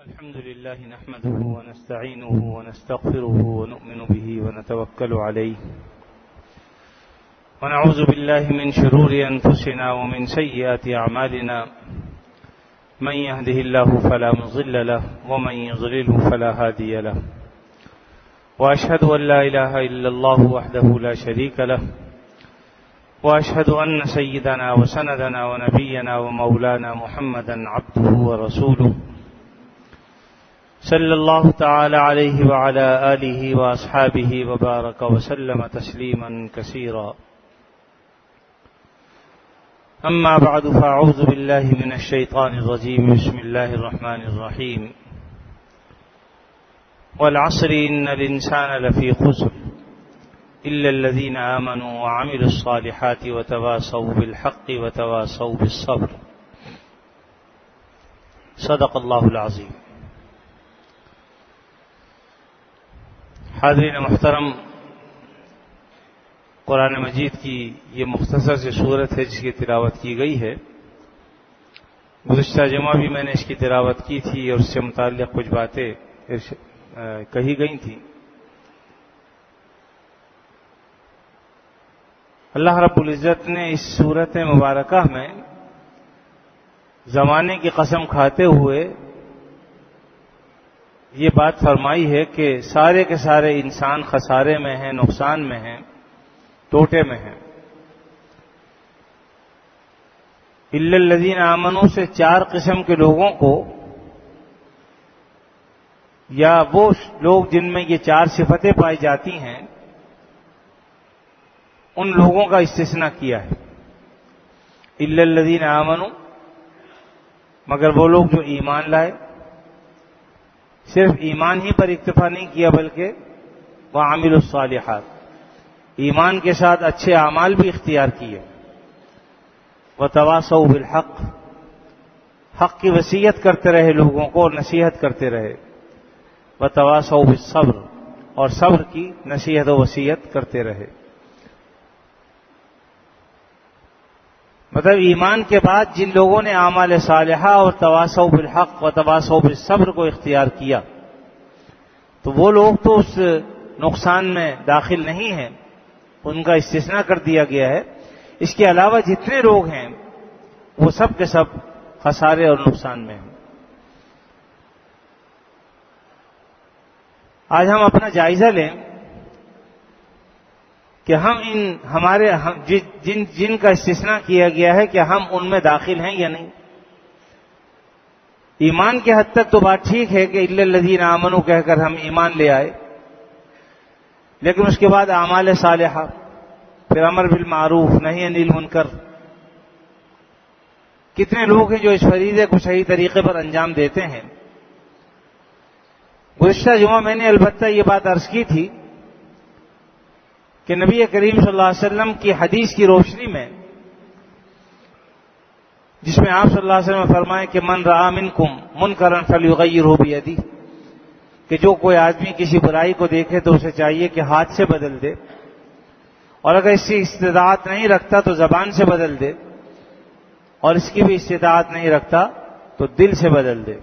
الحمد لله نحمده ونستعينه ونستغفره ونؤمن به ونتوكل عليه ونعوذ بالله من شرور أنفسنا ومن سيئات أعمالنا من يهده الله فلا مضل له ومن يضلله فلا هادي له وأشهد أن لا إله إلا الله وحده لا شريك له وأشهد أن سيدنا وسندنا ونبينا ومولانا محمدا عبده ورسوله صلى الله تعالى عليه وعلى آله وأصحابه وبارك وسلم تسليما كثيرا أما بعد فأعوذ بالله من الشيطان الرجيم بسم الله الرحمن الرحيم والعصر إن الإنسان لفي خسر إلا الذين آمنوا وعملوا الصالحات وتواصوا بالحق وتواصوا بالصبر صدق الله العظيم. حاضرین محترم، قرآن مجید کی یہ مختصر سی صورت ہے جس کی تلاوت کی گئی ہے. گزشتہ جمعہ بھی میں نے اس کی تلاوت کی تھی اور اس سے متعلق کچھ باتیں کہی گئی تھیں. اللہ رب العزت نے اس صورت مبارکہ میں زمانے کی قسم کھاتے ہوئے یہ بات فرمائی ہے کہ سارے کے سارے انسان خسارے میں ہیں، نقصان میں ہیں، ٹوٹے میں ہیں. الا الذین آمنوا سے چار قسم کے لوگوں کو، یا وہ لوگ جن میں یہ چار صفتیں پائی جاتی ہیں، ان لوگوں کا استثناء کیا ہے. الا الذین آمنوا، مگر وہ لوگ جو ایمان لائے. صرف ایمان ہی پر اکتفا نہیں کیا بلکہ وعملوا الصالحات، ایمان کے ساتھ اچھے اعمال بھی اختیار کیے. وتواصوا بالحق، حق کی وصیت کرتے رہے لوگوں کو اور نصیحت کرتے رہے. وتواصوا بالصبر، اور صبر کی نصیحت و وصیت کرتے رہے. مطلب ایمان کے بعد جن لوگوں نے اعمال صالحہ اور تواصوا بالحق و تواصوا بالصبر کو اختیار کیا تو وہ لوگ تو اس نقصان میں داخل نہیں ہیں، ان کا استثناء کر دیا گیا ہے. اس کے علاوہ جتنے لوگ ہیں وہ سب کے سب خسارے اور نقصان میں ہیں. آج ہم اپنا جائزہ لیں کہ ہم جن کا استثناء کیا گیا ہے کہ ہم ان میں داخل ہیں یا نہیں. ایمان کے حد تک تو بات ٹھیک ہے کہ الا الذین آمنوا کہہ کر ہم ایمان لے آئے، لیکن اس کے بعد اعمال صالحہ، پھر امر بالمعروف نہی عن المنکر. کتنے لوگ ہیں جو اس فریضے کو صحیح طریقے پر انجام دیتے ہیں. گزشتہ جمعہ میں نے البتہ یہ بات عرض کی تھی کہ نبی کریم صلی اللہ علیہ وسلم کی حدیث کی روشنی میں، جس میں آپ صلی اللہ علیہ وسلم نے فرمایا کہ من رأى منکم منکرا فلیغیرہ بیدہ، کہ جو کوئی آدمی کسی برائی کو دیکھے تو اسے چاہیے کہ ہاتھ سے بدل دے، اور اگر اس کی استطاعت نہیں رکھتا تو زبان سے بدل دے، اور اس کی بھی استطاعت نہیں رکھتا تو دل سے بدل دے.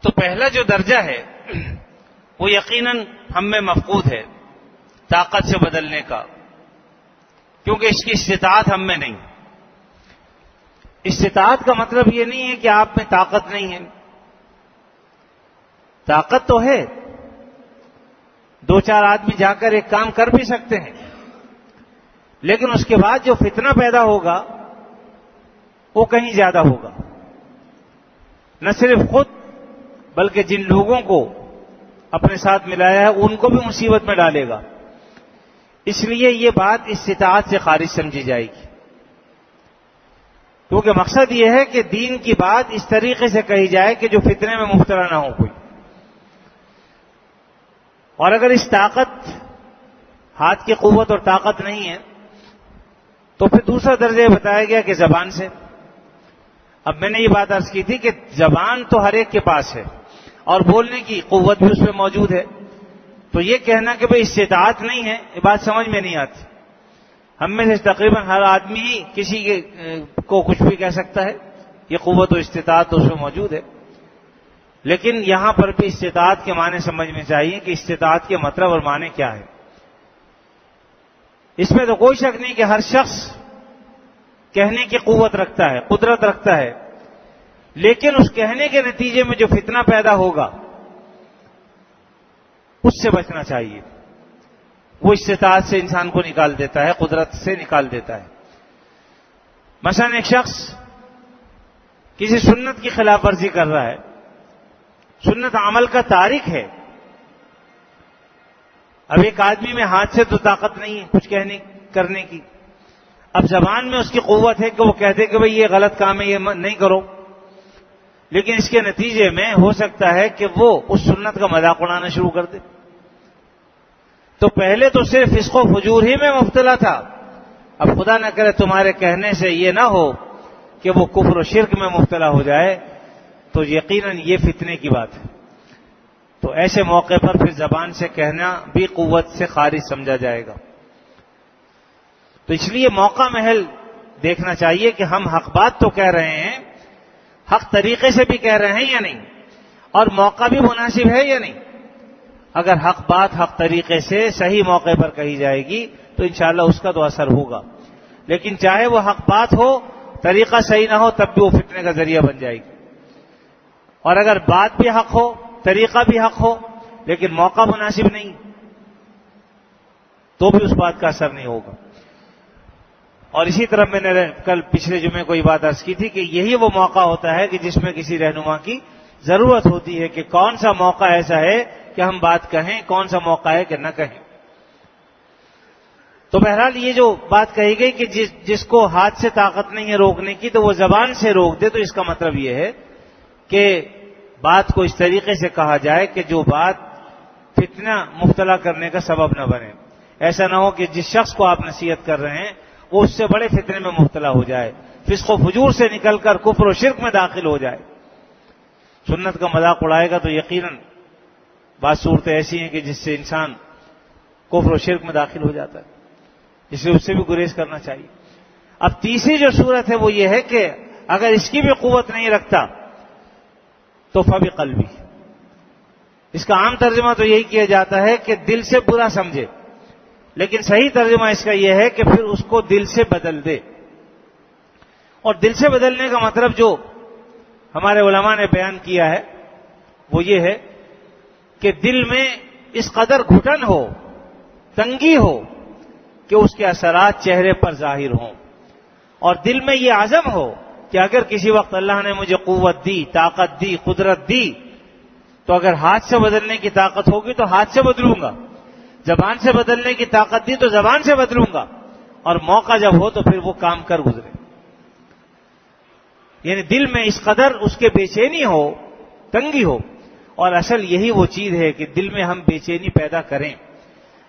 تو پہلا جو درجہ ہے وہ یقیناً ہم میں مفقود ہے، طاقت سے بدلنے کا، کیونکہ اس کی استطاعت ہم میں نہیں. استطاعت کا مطلب یہ نہیں ہے کہ آپ میں طاقت نہیں ہے، طاقت تو ہے. دو چار آدمی جا کر ایک کام کر بھی سکتے ہیں، لیکن اس کے بعد جو فتنہ پیدا ہوگا وہ کہیں زیادہ ہوگا. نہ صرف خود بلکہ جن لوگوں کو اپنے ساتھ ملایا ہے ان کو بھی مصیبت میں ڈالے گا. اس لیے یہ بات استطاعت سے خارج سمجھی جائے گی، کیونکہ مقصد یہ ہے کہ دین کی بات اس طریقے سے کہی جائے کہ جو فتنے میں مبتلا نہ ہو کوئی. اور اگر اس طاقت، ہاتھ کی قوت اور طاقت نہیں ہے تو پھر دوسرا درجہ بتایا گیا کہ زبان سے. اب میں نے یہ بات عرض کی تھی کہ زبان تو ہر ایک کے پاس ہے اور بولنے کی قوت بھی اس میں موجود ہے. تو یہ کہنا کہ بھئی استطاعت نہیں ہے، یہ بات سمجھ میں نہیں آتی. ہم میں سے تقریباً ہر آدمی ہی کسی کو کچھ بھی کہہ سکتا ہے، یہ قوت و استطاعت تو اس میں موجود ہے. لیکن یہاں پر بھی استطاعت کے معنی سمجھنے چاہیے کہ استطاعت کے مطلب اور معنی کیا ہے. اس میں تو کوئی شک نہیں کہ ہر شخص کہنے کی قوت رکھتا ہے، قدرت رکھتا ہے، لیکن اس کہنے کے نتیجے میں جو فتنہ پیدا ہوگا اس سے بچنا چاہیے. وہ استطاعت سے انسان کو نکال دیتا ہے، قدرت سے نکال دیتا ہے. مثلا ایک شخص کسی سنت کی خلاف ورزی کر رہا ہے، سنت عمل کا تارک ہے. اب ایک آدمی میں ہاتھ سے تو طاقت نہیں ہے کچھ کہنے کرنے کی، اب زبان میں اس کی قوت ہے کہ وہ کہتے کہ بھئی یہ غلط کام ہے، یہ نہیں کرو، لیکن اس کے نتیجے میں ہو سکتا ہے کہ وہ اس سنت کا مذاق اڑانا شروع کر دے. تو پہلے تو صرف فسق و فجور ہی میں مبتلا تھا، اب خدا نہ کرے تمہارے کہنے سے یہ نہ ہو کہ وہ کفر و شرک میں مبتلا ہو جائے، تو یقیناً یہ فتنے کی بات ہے. تو ایسے موقع پر پھر زبان سے کہنا بھی قوت سے خارج سمجھا جائے گا. تو اس لیے موقع محل دیکھنا چاہیے کہ ہم حق بات تو کہہ رہے ہیں، حق طریقے سے بھی کہہ رہے ہیں یا نہیں، اور موقع بھی مناسب ہے یا نہیں. اگر حق بات حق طریقے سے صحیح موقع پر کہی جائے گی تو انشاءاللہ اس کا تو اثر ہوگا، لیکن چاہے وہ حق بات ہو، طریقہ صحیح نہ ہو، تب بھی وہ فتنے کا ذریعہ بن جائے گی. اور اگر بات بھی حق ہو، طریقہ بھی حق ہو، لیکن موقع مناسب نہیں، تو بھی اس بات کا اثر نہیں ہوگا. اور اسی طرح میں نے کل پچھلے جمعے کو یہ بات عرض کی تھی کہ یہی وہ موقع ہوتا ہے کہ جس میں کسی رہنما کی ضرورت ہوتی ہے کہ کون سا موقع ایسا ہے کہ ہم بات کہیں، کون سا موقع ہے کہ نہ کہیں. تو بہرحال یہ جو بات کہی گئی کہ جس کو ہاتھ سے طاقت نہیں ہے روکنے کی تو وہ زبان سے روک دے، تو اس کا مطلب یہ ہے کہ بات کو اس طریقے سے کہا جائے کہ جو بات فتنہ مبتلا کرنے کا سبب نہ بنے. ایسا نہ ہو کہ جس شخص کو آپ نصیحت کر رہے ہیں وہ اس سے بڑے فتنے میں مبتلا ہو جائے، فسق و فجور سے نکل کر کفر و شرک میں داخل ہو جائے. سنت کا مذاق اڑائے گا تو یقیناً بعض صورتیں ایسی ہیں کہ جس سے انسان کفر و شرک میں داخل ہو جاتا ہے، اس لیے اس سے بھی گریز کرنا چاہیے. اب تیسری جو صورت ہے وہ یہ ہے کہ اگر اس کی بھی قوت نہیں رکھتا تو فبقلبی. اس کا عام ترجمہ تو یہی کیا جاتا ہے کہ دل سے برا سمجھے، لیکن صحیح ترجمہ اس کا یہ ہے کہ پھر اس کو دل سے بدل دے. اور دل سے بدلنے کا مطلب جو ہمارے علماء نے بیان کیا ہے وہ یہ ہے کہ دل میں اس قدر گھٹن ہو، تنگی ہو کہ اس کے اثرات چہرے پر ظاہر ہوں، اور دل میں یہ عزم ہو کہ اگر کسی وقت اللہ نے مجھے قوت دی، طاقت دی، قدرت دی، تو اگر ہاتھ سے بدلنے کی طاقت ہوگی تو ہاتھ سے بدلوں گا، زبان سے بدلنے کی طاقت دی تو زبان سے بدلوں گا، اور موقع جب ہو تو پھر وہ کام کر گزرے. یعنی دل میں اس قدر اس کے بے چینی ہو، تنگی ہو. اور اصل یہی وہ چیز ہے کہ دل میں ہم بے چینی پیدا کریں.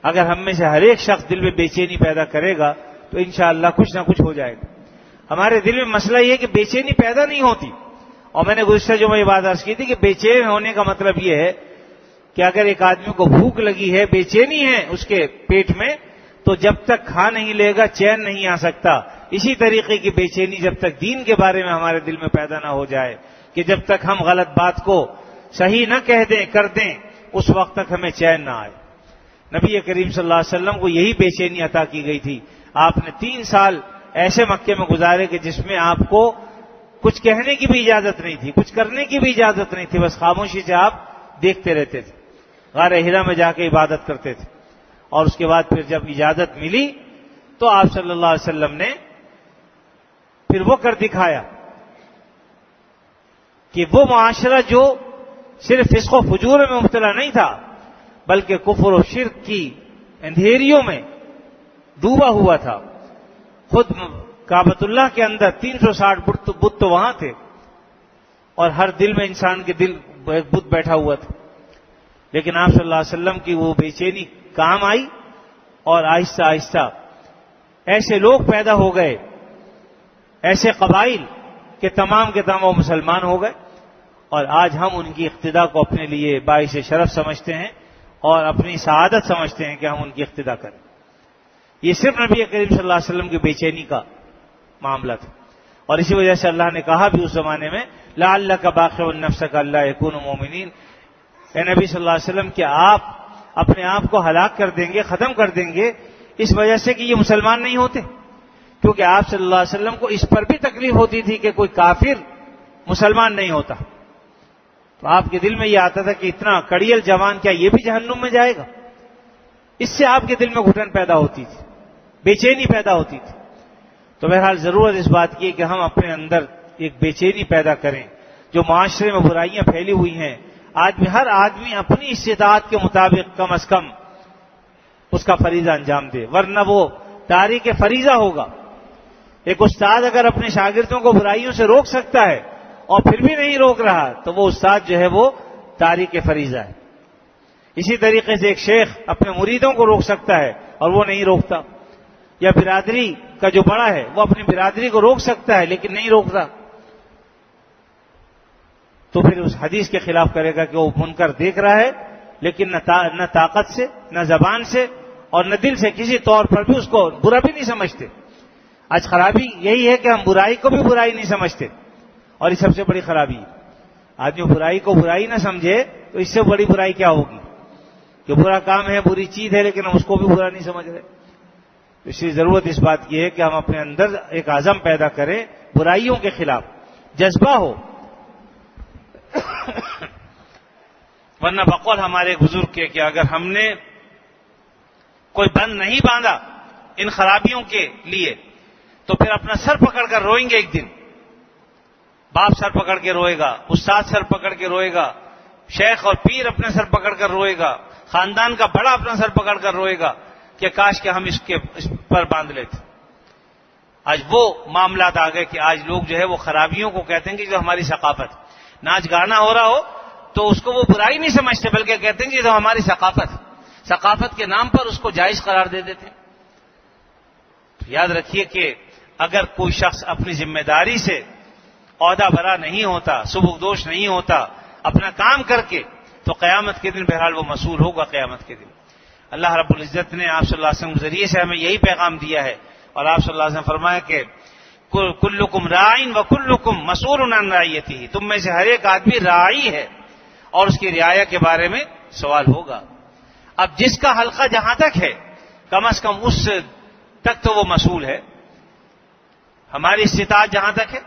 اگر ہم میں سے ہر ایک شخص دل میں بے چینی پیدا کرے گا تو انشاءاللہ کچھ نہ کچھ ہو جائے گا. ہمارے دل میں مسئلہ یہ ہے کہ بے چینی پیدا نہیں ہوتی. اور میں نے گزشتہ جو میں یہ بات عرض کی تھی کہ بے چین ہونے کا مطلب یہ ہے کہ اگر ایک آدمی کو بھوک لگی ہے، بے چینی ہے اس کے پیٹ میں، تو جب تک کھا نہیں لے گا چین نہیں آ سکتا. اسی طریقے کی بے چینی جب تک دین کے بارے میں ہمارے دل میں پیدا نہ ہو جائے کہ جب تک ہم غلط بات کو صحیح نہ کہہ دیں، کر دیں، اس وقت تک ہمیں چین نہ آئے. نبی کریم صلی اللہ علیہ وسلم کو یہی بے چینی عطا کی گئی تھی. آپ نے 3 سال ایسے مکے میں گزارے کہ جس میں آپ کو کچھ کہنے کی بھی اجازت نہیں تھی، کچھ کرنے کی بھی اجازت نہیں تھی، بس خاموشی سے آپ دیکھتے رہتے تھے. غار حرا میں جا کے عبادت کرتے تھے. اور اس کے بعد پھر جب اجازت ملی تو آپ صلی اللہ علیہ وسلم نے پھر وہ کر دکھایا کہ وہ معاشرہ جو صرف فسق و فجور میں مبتلا نہیں تھا بلکہ کفر و شرک کی اندھیریوں میں ڈوبا ہوا تھا. خود کعبۃ اللہ کے اندر 360 بت تو وہاں تھے، اور ہر دل میں انسان کے دل بت بیٹھا ہوا تھا. لیکن آپ صلی اللہ علیہ وسلم کی وہ بے چینی کام آئی، اور آہستہ آہستہ ایسے لوگ پیدا ہو گئے، ایسے قبائل کہ تمام کے تمام وہ مسلمان ہو گئے. اور آج ہم ان کی اقتدا کو اپنے لیے باعث شرف سمجھتے ہیں اور اپنی سعادت سمجھتے ہیں کہ ہم ان کی اقتدا کریں. یہ صرف نبی کریم صلی اللہ علیہ وسلم کی بے چینی کا معاملہ تھا، اور اسی وجہ سے اللہ نے کہا بھی اس زمانے میں لعلک باخع نفسک الا یکونوا مؤمنین، اے نبی صلی اللہ علیہ وسلم کہ آپ اپنے آپ کو ہلاک کر دیں گے، ختم کر دیں گے اس وجہ سے کہ یہ مسلمان نہیں ہوتے، کیونکہ آپ صلی اللہ علیہ وسلم کو اس پر بھی تکلیف ہوتی تھی کہ کوئی کافر مسلمان نہیں ہوتا، تو آپ کے دل میں یہ آتا تھا کہ اتنا کڑیل جوان کیا یہ بھی جہنم میں جائے گا؟ اس سے آپ کے دل میں گھٹن پیدا ہوتی تھی، بے چینی پیدا ہوتی تھی۔ تو بہرحال ضرورت اس بات کی ہے کہ ہم اپنے اندر ایک بے چینی پیدا کریں۔ جو معاشرے میں برائیاں پھیلی ہوئی ہیں، ہر آدمی اپنی استطاعت کے مطابق کم از کم اس کا فریضہ انجام دے، ورنہ وہ تاریک فریضہ ہوگا۔ ایک استاد اگر اپنے شاگردوں کو برائیوں سے روک سکتا ہے اور پھر بھی نہیں روک رہا تو وہ استاد جو ہے وہ تاریک فریضہ ہے۔ اسی طریقے سے ایک شیخ اپنے مریدوں کو روک سکتا ہے اور وہ نہیں روکتا، یا برادری کا جو بڑا ہے وہ اپنی برادری کو روک سکتا ہے لیکن نہیں روکتا، تو پھر اس حدیث کے خلاف کرے گا کہ وہ منکر دیکھ رہا ہے لیکن نہ طاقت سے، نہ زبان سے اور نہ دل سے کسی طور پر بھی اس کو برا بھی نہیں سمجھتے۔ آج خرابی یہی ہے کہ ہم برائی کو بھی برائی نہیں سمجھتے، اور یہ سب سے بڑی خرابی ہے۔ آدمی برائی کو برائی نہ سمجھے تو اس سے بڑی برائی کیا ہوگی کہ برا کام ہے، بری چیز ہے، لیکن ہم اس کو بھی برا نہیں سمجھ رہے۔ اس لیے ضرورت اس بات کی ہے کہ ہم اپنے اندر ایک عزم پیدا کریں، برائیوں کے خلاف جذبہ ہو، ورنہ بقول ہمارے بزرگ کے کہ اگر ہم نے کوئی بند نہیں باندھا ان خرابیوں کے لیے تو پھر اپنا سر پکڑ کر روئیں گے۔ ایک دن باپ سر پکڑ کے روئے گا، استاد سر پکڑ کے روئے گا، شیخ اور پیر اپنے سر پکڑ کر روئے گا، خاندان کا بڑا اپنا سر پکڑ کر روئے گا کہ کاش کہ ہم اس پر باندھ لیتے۔ آج وہ معاملات آ گئے کہ آج لوگ جو ہے وہ خرابیوں کو کہتے ہیں کہ جو ہماری ثقافت، ناچ گانا ہو رہا ہو تو اس کو وہ برائی نہیں سمجھتے بلکہ کہتے ہیں کہ جو ہماری ثقافت کے نام پر اس کو جائز قرار دے دیتے ہیں۔ یاد رکھیے کہ اگر کوئی شخص اپنی ذمہ داری سے عہدہ برا نہیں ہوتا، سبکدوش نہیں ہوتا اپنا کام کر کے، تو قیامت کے دن بہرحال وہ مسئول ہوگا۔ قیامت کے دن اللہ رب العزت نے آپ صلی اللہ علیہ وسلم کے ذریعے سے ہمیں یہی پیغام دیا ہے، اور آپ صلی اللہ علیہ وسلم فرمایا کہ کلکم راعٍ وکلکم مسئول عن رعیتہ، تم میں سے ہر ایک آدمی راعی ہے اور اس کی رعایا کے بارے میں سوال ہوگا۔ اب جس کا حلقہ جہاں تک ہے کم از کم اس تک تو وہ مسئول ہے۔ ہماری استطاعت جہاں تک ہے،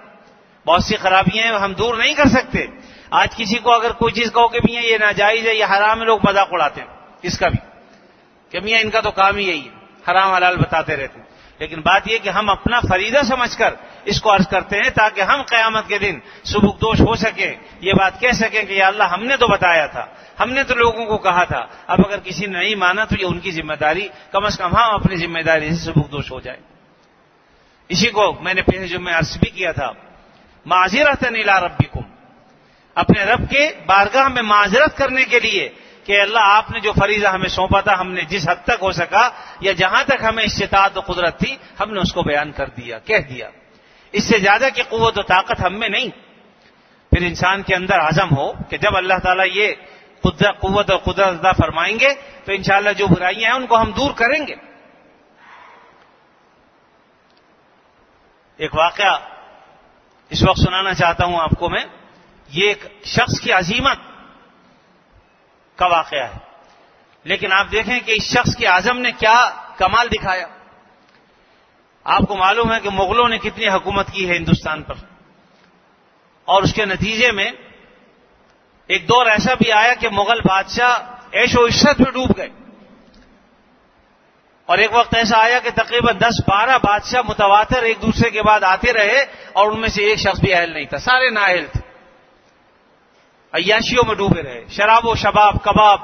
بہت سی خرابیاں ہیں ہم دور نہیں کر سکتے۔ آج کسی کو اگر کوئی چیز کہو کہ میاں یہ ناجائز ہے، یہ حرام ہے، لوگ مذاق اڑاتے ہیں اس کا بھی کہ میاں ان کا تو کام ہی یہی ہے، حرام حلال بتاتے رہتے ہیں۔ لیکن بات یہ کہ ہم اپنا فریضہ سمجھ کر اس کو عرض کرتے ہیں تاکہ ہم قیامت کے دن سبکدوش ہو سکیں، یہ بات کہہ سکیں کہ یا اللہ ہم نے تو بتایا تھا، ہم نے تو لوگوں کو کہا تھا، اب اگر کسی نے نہیں مانا تو یہ ان کی ذمہ داری، کم از کم ہم اپنی ذمہ داری سے سبکدوش ہو جائیں۔ اسی کو میں نے پہلے جو میں عرض بھی کیا تھا، معذرۃ الی ربکم، اپنے رب کے بارگاہ میں معذرت کرنے کے لیے کہ اللہ آپ نے جو فریضہ ہمیں سونپا تھا ہم نے جس حد تک ہو سکا یا جہاں تک ہمیں استطاعت و قدرت تھی ہم نے اس کو بیان کر دیا، کہہ دیا۔ اس سے زیادہ کی قوت و طاقت ہم میں نہیں۔ پھر انسان کے اندر عزم ہو کہ جب اللہ تعالیٰ یہ قوت اور قدرت عطا فرمائیں گے تو انشاءاللہ جو برائیاں ہیں ان کو ہم دور کریں گے۔ ایک واقعہ اس وقت سنانا چاہتا ہوں آپ کو میں، یہ ایک شخص کی عزیمت کا واقعہ ہے، لیکن آپ دیکھیں کہ اس شخص کے عزم نے کیا کمال دکھایا۔ آپ کو معلوم ہے کہ مغلوں نے کتنی حکومت کی ہے ہندوستان پر، اور اس کے نتیجے میں ایک دور ایسا بھی آیا کہ مغل بادشاہ عیش و عشرت میں ڈوب گئے، اور ایک وقت ایسا آیا کہ تقریباً 10-12 بادشاہ متواتر ایک دوسرے کے بعد آتے رہے اور ان میں سے ایک شخص بھی اہل نہیں تھا، سارے نااہل تھے، عیاشیوں میں ڈوبے رہے، شراب و شباب کباب،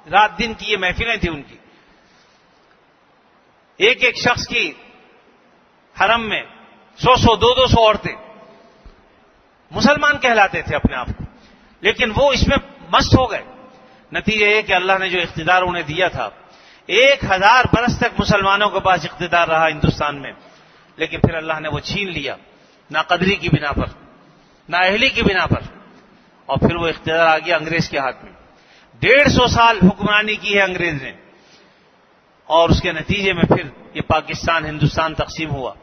رات دن کی یہ محفلیں تھیں ان کی۔ ایک ایک شخص کی حرم میں 100-200 عورتیں، مسلمان کہلاتے تھے اپنے آپ کو، لیکن وہ اس میں مست ہو گئے۔ نتیجہ یہ کہ اللہ نے جو اقتدار انہیں دیا تھا، 1000 برس تک مسلمانوں کے پاس اقتدار رہا ہندوستان میں، لیکن پھر اللہ نے وہ چھین لیا، نہ قدری کی بنا پر، نہ اہلی کی بنا پر، اور پھر وہ اقتدار آ گیا انگریز کے ہاتھ میں۔ 150 سال حکمرانی کی ہے انگریز نے، اور اس کے نتیجے میں پھر یہ پاکستان ہندوستان تقسیم ہوا،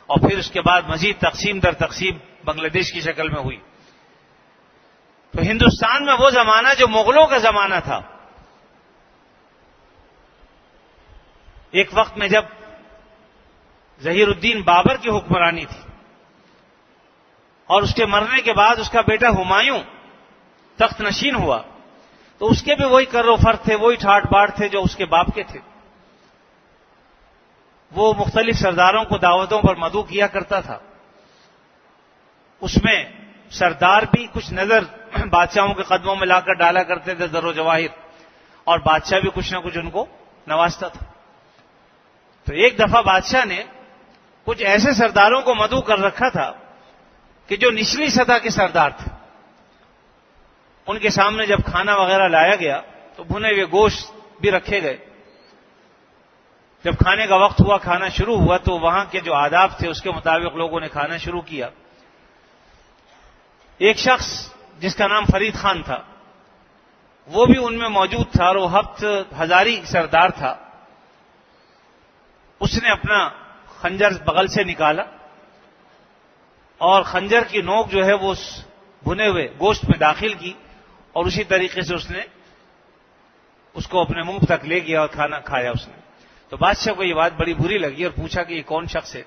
اور پھر اس کے بعد مزید تقسیم در تقسیم بنگلہ دیش کی شکل میں ہوئی۔ تو ہندوستان میں وہ زمانہ جو مغلوں کا زمانہ تھا، ایک وقت میں جب ظہیر الدین بابر کی حکمرانی تھی، اور اس کے مرنے کے بعد اس کا بیٹا ہمایوں تخت نشین ہوا، تو اس کے بھی وہی کر و فر تھے، وہی ٹھاٹ باٹ تھے جو اس کے باپ کے تھے۔ وہ مختلف سرداروں کو دعوتوں پر مدعو کیا کرتا تھا، اس میں سردار بھی کچھ نظر بادشاہوں کے قدموں میں لا کر ڈالا کرتے تھے، زر و جواہر، اور بادشاہ بھی کچھ نہ کچھ ان کو نوازتا تھا۔ تو ایک دفعہ بادشاہ نے کچھ ایسے سرداروں کو مدعو کر رکھا تھا کہ جو نچلی سطح کے سردار تھے۔ ان کے سامنے جب کھانا وغیرہ لایا گیا تو بھنے ہوئے گوشت بھی رکھے گئے۔ جب کھانے کا وقت ہوا، کھانا شروع ہوا، تو وہاں کے جو آداب تھے اس کے مطابق لوگوں نے کھانا شروع کیا۔ ایک شخص جس کا نام فرید خان تھا، وہ بھی ان میں موجود تھا، اور وہ ہفت ہزاری سردار تھا۔ اس نے اپنا خنجر بغل سے نکالا، اور خنجر کی نوک جو ہے وہ بھنے ہوئے گوشت میں داخل کی، اور اسی طریقے سے اس نے اس کو اپنے منہ تک لے گیا اور کھانا کھایا اس نے۔ تو بادشاہ کو یہ بات بڑی بری لگی اور پوچھا کہ یہ کون شخص ہے؟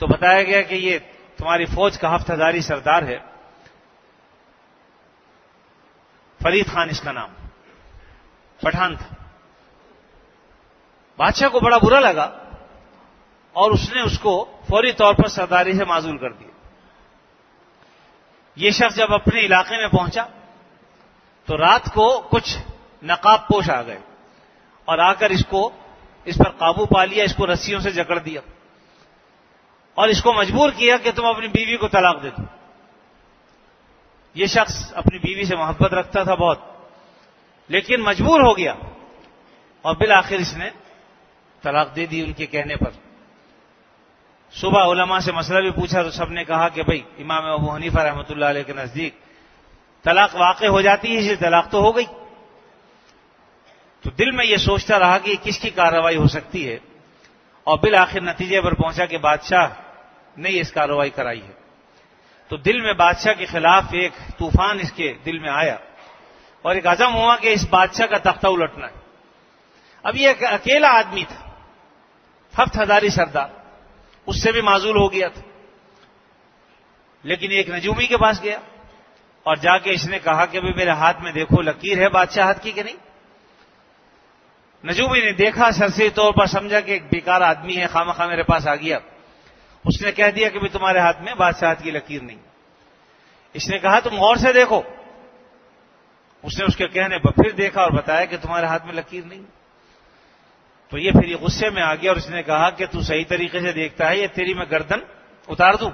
تو بتایا گیا کہ یہ تمہاری فوج کا ہفت ہزاری سردار ہے، فرید خان اس کا نام، پٹھان تھا۔ بادشاہ کو بڑا برا لگا، اور اس نے اس کو فوری طور پر سرداری سے معزول کر دیا۔ یہ شخص جب اپنے علاقے میں پہنچا تو رات کو کچھ نقاب پوش آ گئے، اور آ کر اس پر قابو پا لیا، اس کو رسیوں سے جکڑ دیا، اور اس کو مجبور کیا کہ تم اپنی بیوی کو طلاق دے دو۔ یہ شخص اپنی بیوی سے محبت رکھتا تھا بہت، لیکن مجبور ہو گیا، اور بالآخر اس نے طلاق دے دی ان کے کہنے پر۔ صبح علماء سے مسئلہ بھی پوچھا تو سب نے کہا کہ بھئی امام ابو حنیفہ رحمۃ اللہ علیہ کے نزدیک طلاق واقع ہو جاتی ہے، اس طلاق تو ہو گئی۔ تو دل میں یہ سوچتا رہا کہ کس کی کارروائی ہو سکتی ہے، اور بالآخر نتیجے پر پہنچا کہ بادشاہ نے اس کارروائی کرائی ہے۔ تو دل میں بادشاہ کے خلاف ایک طوفان اس کے دل میں آیا، اور ایک عزم ہوا کہ اس بادشاہ کا تختہ الٹنا ہے۔ اب یہ ایک اکیلا آدمی تھا، ہفت ہزاری سردار، اس سے بھی معزول ہو گیا تھا، لیکن ایک نجومی کے پاس گیا اور جا کے اس نے کہا کہ میرے ہاتھ میں دیکھو لکیر ہے بادشاہت کی کہ نہیں؟ نجومی نے دیکھا، سرسری طور پر سمجھا کہ ایک بیکار آدمی ہے، خامخواہ میرے پاس آ گیا۔ اس نے کہہ دیا کہ تمہارے ہاتھ میں بادشاہت کی لکیر نہیں۔ اس نے کہا تم غور سے دیکھو۔ اس نے اس کے کہنے پر پھر دیکھا اور بتایا کہ تمہارے ہاتھ میں لکیر نہیں۔ تو یہ پھر یہ غصے میں آ گیا، اور اس نے کہا کہ تو صحیح طریقے سے دیکھتا ہے، یہ تیری میں گردن اتار دوں؟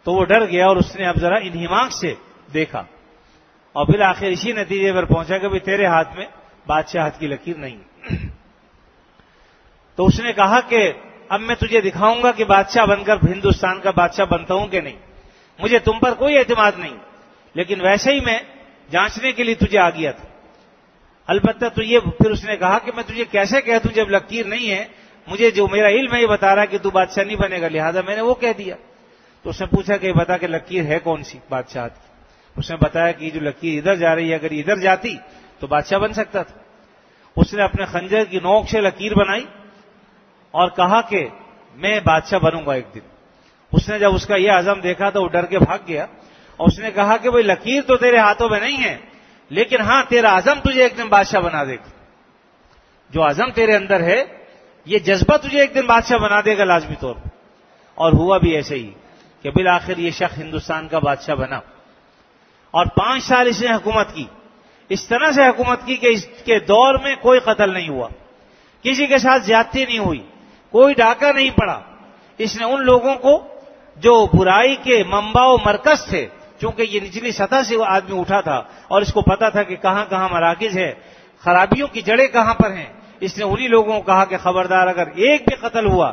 تو وہ ڈر گیا، اور اس نے اب ذرا انہماک سے دیکھا، اور بالآخر اسی نتیجے پر پہنچا کہ تیرے ہاتھ میں بادشاہت کی لکیر نہیں۔ تو اس نے کہا کہ اب میں تجھے دکھاؤں گا کہ بادشاہ بن کر ہندوستان کا بادشاہ بنتا ہوں کہ نہیں۔ مجھے تم پر کوئی اعتماد نہیں، لیکن ویسے ہی میں جانچنے کے لیے تجھے آ گیا تھا۔ البتہ تو یہ پھر اس نے کہا کہ میں تجھے کیسے کہہ دوں جب لکیر نہیں ہے؟ مجھے جو میرا علم ہے یہ بتا رہا ہے کہ تو بادشاہ نہیں بنے گا، لہذا میں نے وہ کہہ دیا۔ تو اس نے پوچھا کہ بتا کہ لکیر ہے کون سی بادشاہت کی؟ اس نے بتایا کہ جو لکیر ادھر جا رہی ہے، اگر ادھر جاتی تو بادشاہ بن سکتا تھا۔ اس نے اپنے خنجر کی نوک سے لکیر بنائی اور کہا کہ میں بادشاہ بنوں گا ایک دن۔ اس نے جب اس کا یہ عزم دیکھا تو وہ ڈر کے بھاگ گیا، اور اس نے کہا کہ بھئی لکیر تو تیرے ہاتھوں میں نہیں ہے، لیکن ہاں تیرا عزم تجھے ایک دن بادشاہ بنا دے گا۔ جو عزم تیرے اندر ہے یہ جذبہ تجھے ایک دن بادشاہ بنا دے گا لازمی طور پر۔ اور ہوا بھی ایسے ہی کہ بالآخر یہ شخص ہندوستان کا بادشاہ بنا، اور 5 سال اس نے حکومت کی۔ اس طرح سے حکومت کی کہ اس کے دور میں کوئی قتل نہیں ہوا، کسی کے ساتھ زیادتی نہیں ہوئی، کوئی ڈاکہ نہیں پڑا۔ اس نے ان لوگوں کو جو برائی کے منبع و مرکز تھے، چونکہ یہ نچلی سطح سے وہ آدمی اٹھا تھا اور اس کو پتا تھا کہ کہاں کہاں مراکز ہے، خرابیوں کی جڑیں کہاں پر ہیں، اس نے انہی لوگوں کو کہا کہ خبردار اگر ایک بھی قتل ہوا،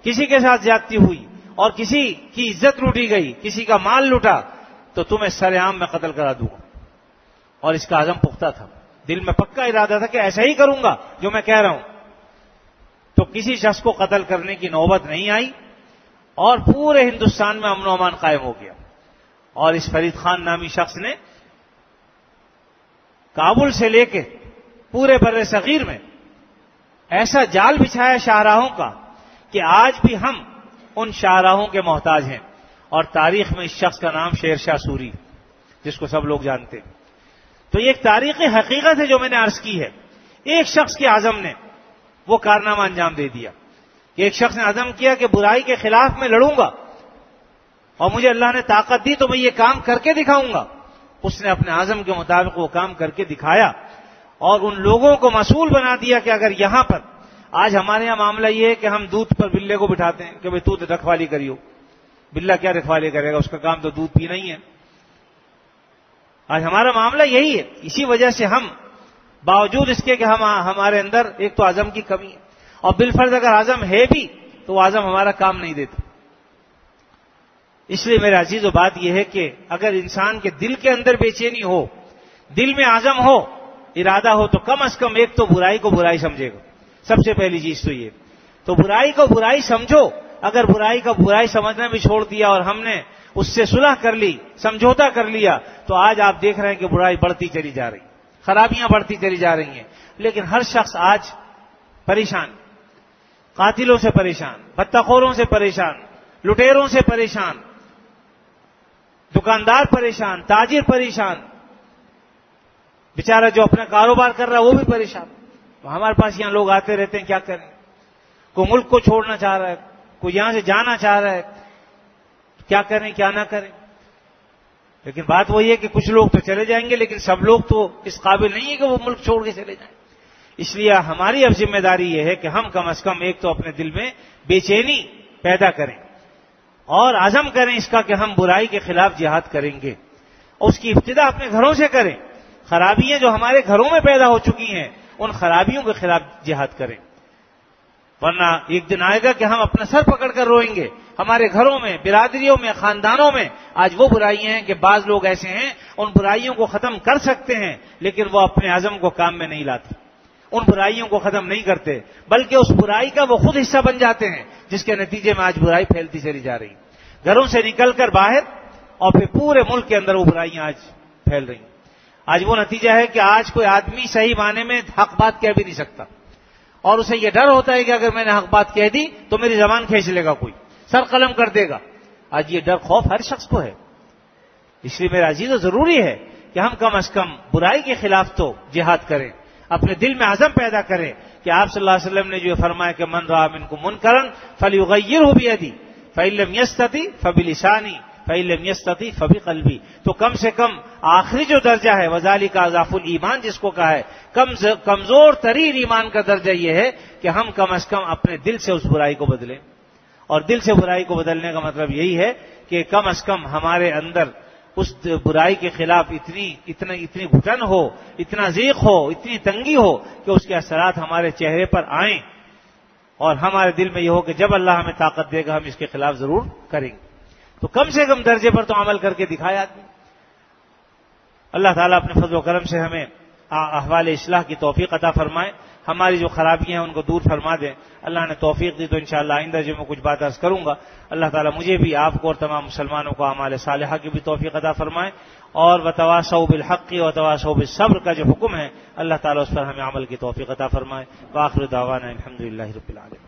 کسی کے ساتھ زیادتی ہوئی اور کسی کی عزت لوٹی گئی، کسی کا مال لوٹا، تو تمہیں سر عام میں قتل کرا دوں گا۔ اور اس کا عزم پختہ تھا، دل میں پکا ارادہ تھا کہ ایسا ہی کروں گا جو میں کہہ رہا ہوں، تو کسی شخص کو قتل کرنے کی نوبت نہیں آئی اور پورے ہندوستان میں امن و امان قائم ہو گیا. اور اس فرید خان نامی شخص نے کابل سے لے کے پورے بر صغیر میں ایسا جال بچھایا شاہراہوں کا کہ آج بھی ہم ان شاہراہوں کے محتاج ہیں. اور تاریخ میں اس شخص کا نام شیر شاہ سوری، جس کو سب لوگ جانتے ہیں. تو یہ ایک تاریخی حقیقت ہے جو میں نے عرض کی ہے. ایک شخص کے عزم نے وہ کارنامہ انجام دے دیا کہ ایک شخص نے عزم کیا کہ برائی کے خلاف میں لڑوں گا اور مجھے اللہ نے طاقت دی تو میں یہ کام کر کے دکھاؤں گا. اس نے اپنے عزم کے مطابق وہ کام کر کے دکھایا اور ان لوگوں کو مسئول بنا دیا کہ اگر یہاں پر آج ہمارے یہاں معاملہ یہ ہے کہ ہم دودھ پر بلے کو بٹھاتے ہیں کہ بھئی تو رکھوالی کریو. بلہ کیا رکھوالی کرے گا، اس کا کام تو دودھ پینا ہی ہے. آج ہمارا معاملہ یہی ہے. اسی وجہ سے ہم باوجود اس کے کہ ہمارے اندر ایک تو عزم کی کمی ہے اور بالفرض اگر عزم ہے بھی تو وہ عزم ہمارا کام نہیں دیتا. اس لیے میرے عزیزو بات یہ ہے کہ اگر انسان کے دل کے اندر بے چینی ہو، دل میں عزم ہو، ارادہ ہو، تو کم از کم ایک تو برائی کو برائی سمجھے گا. سب سے پہلی چیز تو یہ. تو برائی کو برائی سمجھو. اگر برائی کا برائی سمجھنا بھی چھوڑ دیا اور ہم نے اس سے صلح کر لی، سمجھوتا کر لیا، تو آج آپ دیکھ رہے ہیں کہ برائی بڑھتی چلی جا رہی، خرابیاں بڑھتی چلی جا رہی ہیں. لیکن ہر شخص آج پریشان، قاتلوں سے پریشان، بدتخوروں سے پریشان، لٹیروں سے پریشان، دکاندار پریشان، تاجر پریشان، بیچارہ جو اپنا کاروبار کر رہا ہے وہ بھی پریشان. تو ہمارے پاس یہاں لوگ آتے رہتے ہیں، کیا کریں؟ کوئی ملک کو چھوڑنا چاہ رہا ہے، کوئی یہاں سے جانا چاہ رہا ہے، کیا کریں کیا نہ کریں. لیکن بات وہی ہے کہ کچھ لوگ تو چلے جائیں گے، لیکن سب لوگ تو اس قابل نہیں ہے کہ وہ ملک چھوڑ کے چلے جائیں. اس لیے ہماری اب ذمہ داری یہ ہے کہ ہم کم از کم ایک تو اپنے دل میں بے چینی پیدا کریں اور عزم کریں اس کا کہ ہم برائی کے خلاف جہاد کریں گے. اور اس کی ابتدا اپنے گھروں سے کریں. خرابیاں جو ہمارے گھروں میں پیدا ہو چکی ہیں ان خرابیوں کے خلاف جہاد کریں، ورنہ ایک دن آئے گا کہ ہم اپنا سر پکڑ کر روئیں گے. ہمارے گھروں میں، برادریوں میں، خاندانوں میں آج وہ برائیاں ہیں کہ بعض لوگ ایسے ہیں ان برائیوں کو ختم کر سکتے ہیں لیکن وہ اپنے عزم کو کام میں نہیں لاتے، ان برائیوں کو ختم نہیں کرتے، بلکہ اس برائی کا وہ خود حصہ بن جاتے ہیں، جس کے نتیجے میں آج برائی پھیلتی چلی جا رہی. گھروں سے نکل کر باہر اور پھر پورے ملک کے اندر وہ برائیاں آج پھیل رہی ہیں. آج وہ نتیجہ ہے کہ آج کوئی آدمی صحیح معنی میں حق بات کہہ بھی نہیں سکتا اور اسے یہ ڈر ہوتا ہے کہ اگر میں نے حق بات کہہ دی تو میری زبان کھینچ لے گا، کوئی سر قلم کر دے گا. آج یہ ڈر خوف ہر شخص کو ہے. اس لیے میرا عزیزو ضروری ہے کہ ہم کم از کم برائی کے خلاف تو جہاد کریں، اپنے دل میں عزم پیدا کریں کہ آپ صلی اللہ علیہ وسلم نے جو فرمایا کہ من رأى منکم منکرا فلیغیرہ بیدی فإن لم یستطع فبلسانی فإن لم یستطع فبقلبی. تو کم سے کم آخری جو درجہ ہے وذالک اضعف الایمان جس کو کہا ہے، کمزور ترین ایمان کا درجہ یہ ہے کہ ہم کم از کم اپنے دل سے اس برائی کو بدلیں. اور دل سے برائی کو بدلنے کا مطلب یہی ہے کہ کم از کم ہمارے اندر اس برائی کے خلاف اتنی گھٹن ہو، اتنا ضیق ہو، اتنی تنگی ہو کہ اس کے اثرات ہمارے چہرے پر آئیں اور ہمارے دل میں یہ ہو کہ جب اللہ ہمیں طاقت دے گا ہم اس کے خلاف ضرور کریں گے. تو کم سے کم درجے پر تو عمل کر کے دکھایا آدمی. اللہ تعالیٰ اپنے فضل و کرم سے ہمیں احوال اصلاح کی توفیق عطا فرمائے، ہماری جو خرابیاں ہیں ان کو دور فرما دیں. اللہ نے توفیق دی تو انشاءاللہ آئندہ جو میں کچھ بات عرض کروں گا اللہ تعالیٰ مجھے بھی، آپ کو اور تمام مسلمانوں کو اعمال صالحہ کی بھی توفیق عطا فرمائے. اور وتواصوا بالحق وتواصوا بالصبر کا جو حکم ہے اللہ تعالیٰ اس پر ہمیں عمل کی توفیق عطا فرمائے. وآخر دعوانا الحمدللہ رب العالمین.